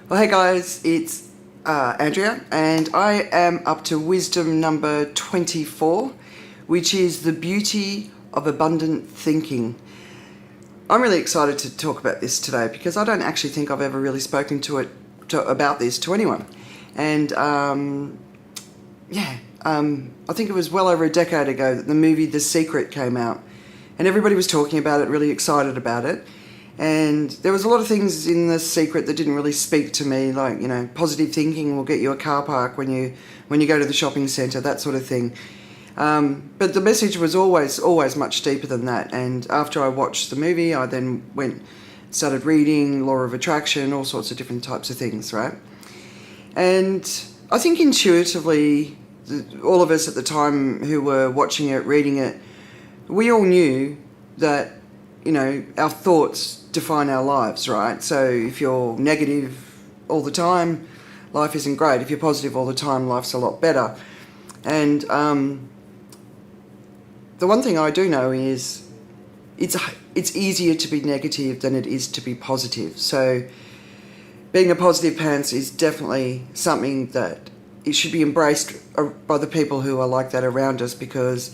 Well, hey guys, it's Andrea, and I am up to wisdom number 24, which is the beauty of abundant thinking. I'm really excited to talk about this today because I don't actually think I've ever really spoken about this to anyone. And I think it was well over a decade ago that the movie The Secret came out, and everybody was talking about it, really excited about it. And there was a lot of things in The Secret that didn't really speak to me, like, positive thinking will get you a car park when you go to the shopping centre, that sort of thing. But the message was always much deeper than that. And after I watched the movie, I then started reading Law of Attraction, all sorts of different types of things, right? And I think intuitively, all of us at the time who were watching it, reading it, we all knew that, our thoughts define our lives, right? So if you're negative all the time, life isn't great. If you're positive all the time, life's a lot better. And the one thing I do know is it's easier to be negative than it is to be positive. So being a positive pants is definitely something that it should be embraced by the people who are like that around us, because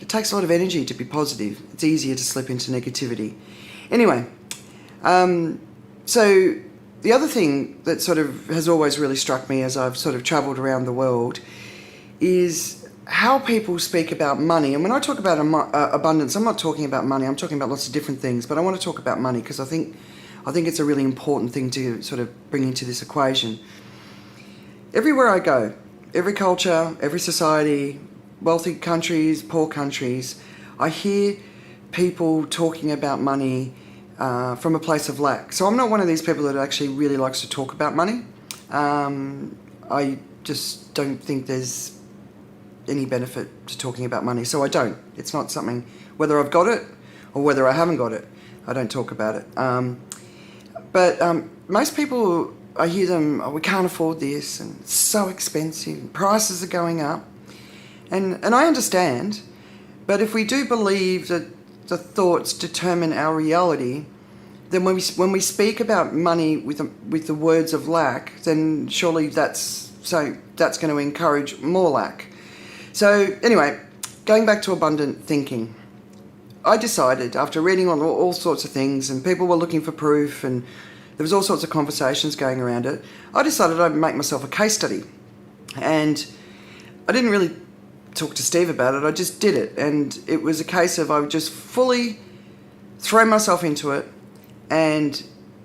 it takes a lot of energy to be positive. It's easier to slip into negativity. Anyway, so the other thing that sort of has always really struck me as I've sort of travelled around the world is how people speak about money. And when I talk about abundance, I'm not talking about money. I'm talking about lots of different things. But I want to talk about money because I think it's a really important thing to sort of bring into this equation. Everywhere I go, every culture, every society, wealthy countries, poor countries, I hear people talking about money from a place of lack. So I'm not one of these people that actually really likes to talk about money. I just don't think there's any benefit to talking about money, so I don't. It's not something, whether I've got it or whether I haven't got it, I don't talk about it. But most people, I hear them, we can't afford this, and it's so expensive, prices are going up. And I understand, but if we do believe that the thoughts determine our reality, then when we speak about money with the words of lack, then surely that's going to encourage more lack. So anyway, going back to abundant thinking, I decided after reading on all sorts of things, and people were looking for proof, and there was all sorts of conversations going around it, I decided I'd make myself a case study. And I didn't really talk to Steve about it, I just did it. And it was a case of I would just fully throw myself into it, and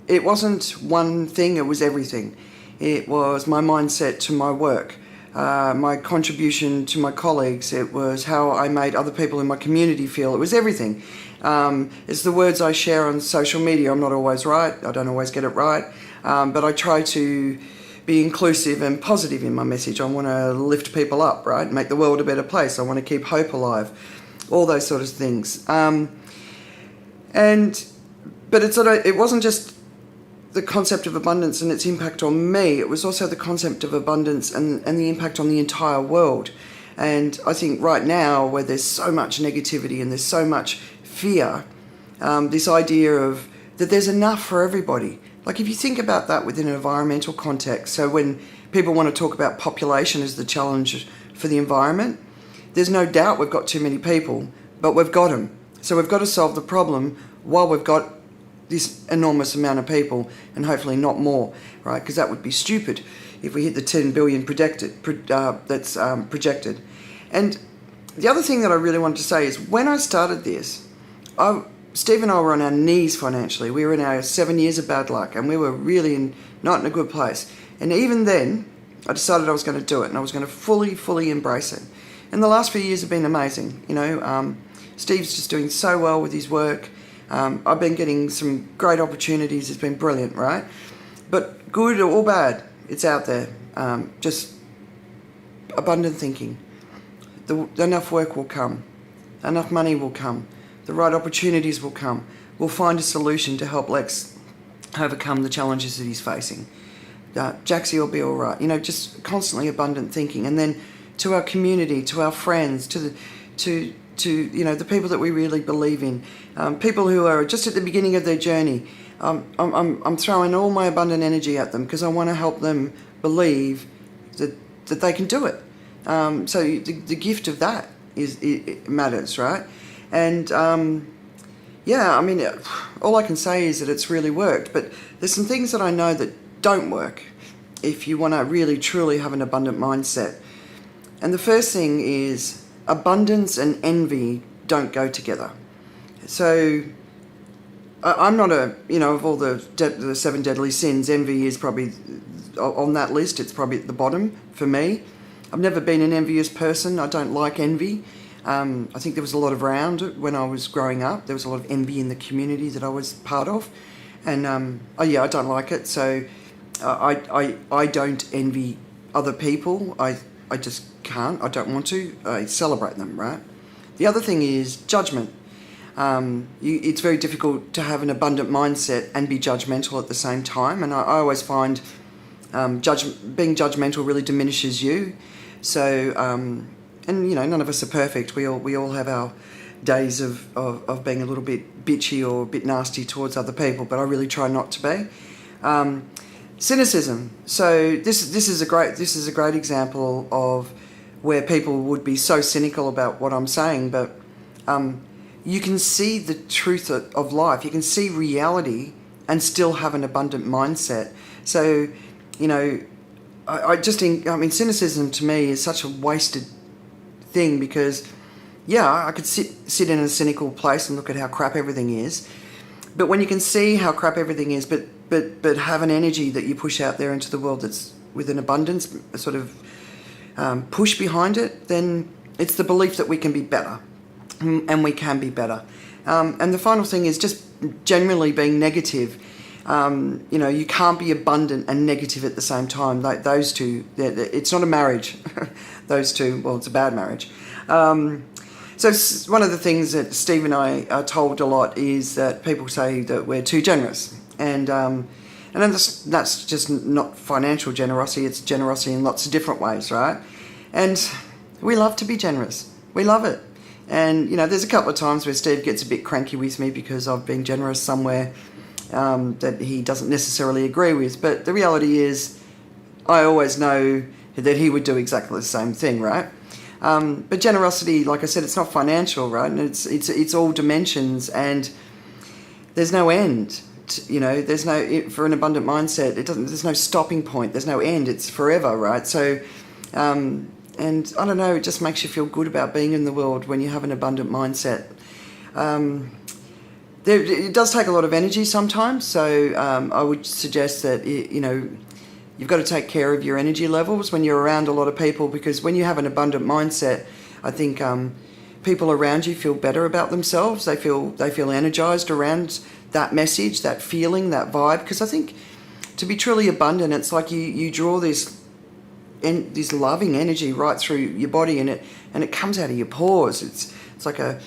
it wasn't one thing, it was everything. It was my mindset to my work, my contribution to my colleagues, it was how I made other people in my community feel, it was everything. It's the words I share on social media. I'm not always right, I don't always get it right, but I try to be inclusive and positive in my message. I want to lift people up, right? Make the world a better place. I want to keep hope alive. All those sort of things. But it wasn't just the concept of abundance and its impact on me. It was also the concept of abundance and the impact on the entire world. And I think right now, where there's so much negativity and there's so much fear, this idea of that there's enough for everybody. Like if you think about that within an environmental context, so when people want to talk about population as the challenge for the environment, there's no doubt we've got too many people, but we've got them. So we've got to solve the problem while we've got this enormous amount of people, and hopefully not more, right? Because that would be stupid if we hit the 10 billion projected. And the other thing that I really wanted to say is when I started this, Steve and I were on our knees financially. We were in our 7 years of bad luck, and we were really not in a good place. And even then, I decided I was going to do it, and I was going to fully embrace it. And the last few years have been amazing. Steve's just doing so well with his work. I've been getting some great opportunities. It's been brilliant, right? But good or bad, it's out there. Just abundant thinking. Enough work will come. Enough money will come. The right opportunities will come. We'll find a solution to help Lex overcome the challenges that he's facing. Jaxie will be all right. Just constantly abundant thinking. And then to our community, to our friends, to the people that we really believe in, people who are just at the beginning of their journey, I'm throwing all my abundant energy at them because I want to help them believe that they can do it. So the gift of that it matters, right? And yeah, I mean, all I can say is that it's really worked. But there's some things that I know that don't work if you want to really truly have an abundant mindset. And the first thing is abundance and envy don't go together. So I'm not of all the 7 deadly sins, envy is probably on that list. It's probably at the bottom for me. I've never been an envious person. I don't like envy. I think there was a lot around it when I was growing up. There was a lot of envy in the community that I was part of. And, I don't like it. So I don't envy other people. I just can't. I don't want to. I celebrate them, right? The other thing is judgment. It's very difficult to have an abundant mindset and be judgmental at the same time. And I always find being judgmental really diminishes you. So, and none of us are perfect. We all have our days of being a little bit bitchy or a bit nasty towards other people, but I really try not to be. Cynicism. So this is a great example of where people would be so cynical about what I'm saying, but you can see the truth of life. You can see reality and still have an abundant mindset. So, cynicism to me is such a wasted thing because, I could sit in a cynical place and look at how crap everything is. But when you can see how crap everything is, but have an energy that you push out there into the world that's with an abundance, a sort of push behind it, then it's the belief that we can be better. And we can be better. And the final thing is just generally being negative. You can't be abundant and negative at the same time. Like those two, it's not a marriage. Those two, well, it's a bad marriage. So one of the things that Steve and I are told a lot is that people say that we're too generous. And that's just not financial generosity. It's generosity in lots of different ways, right? And we love to be generous. We love it. And, there's a couple of times where Steve gets a bit cranky with me because I've been generous somewhere that he doesn't necessarily agree with. But the reality is I always know that he would do exactly the same thing, right? But generosity, like I said, it's not financial, right? And it's all dimensions, and there's no end. There's no, for an abundant mindset, there's no stopping point. There's no end. It's forever, right? So, and I don't know, it just makes you feel good about being in the world when you have an abundant mindset. It does take a lot of energy sometimes, so I would suggest that, you've got to take care of your energy levels when you're around a lot of people, because when you have an abundant mindset, I think people around you feel better about themselves. They feel energized around that message, that feeling, that vibe, because I think to be truly abundant, it's like you draw this loving energy right through your body, and it comes out of your pores. It's like a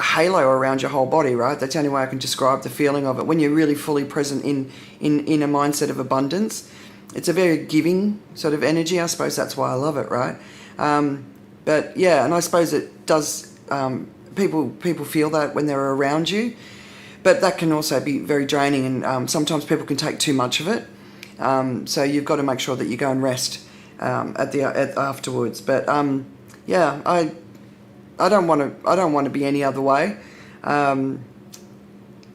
halo around your whole body, right? That's the only way I can describe the feeling of it. When you're really fully present in a mindset of abundance, it's a very giving sort of energy. I suppose that's why I love it, right? But yeah, and I suppose it does. People feel that when they're around you, but that can also be very draining, and sometimes people can take too much of it. So you've got to make sure that you go and rest afterwards. But I don't want to be any other way.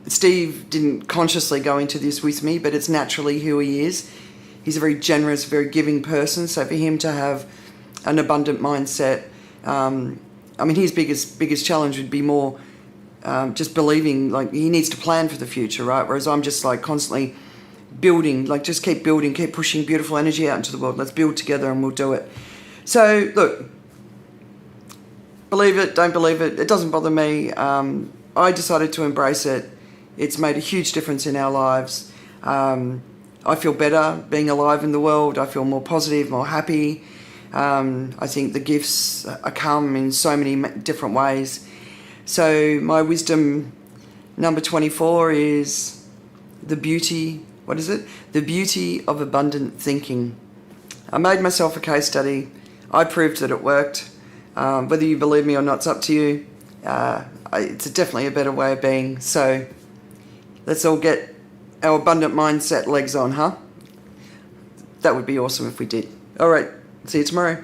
Steve didn't consciously go into this with me, but it's naturally who he is. He's a very generous, very giving person. So for him to have an abundant mindset, his biggest challenge would be more just believing, like he needs to plan for the future, right? Whereas I'm just like constantly building, like just keep building, keep pushing beautiful energy out into the world. Let's build together and we'll do it. So look, believe it, don't believe it, it doesn't bother me. I decided to embrace it. It's made a huge difference in our lives. I feel better being alive in the world. I feel more positive, more happy. I think the gifts come in so many different ways. So my wisdom number 24 is the beauty, what is it? The beauty of abundant thinking. I made myself a case study. I proved that it worked. Whether you believe me or not, it's up to you. It's definitely a better way of being. So let's all get our abundant mindset legs on, huh? That would be awesome if we did. All right. See you tomorrow.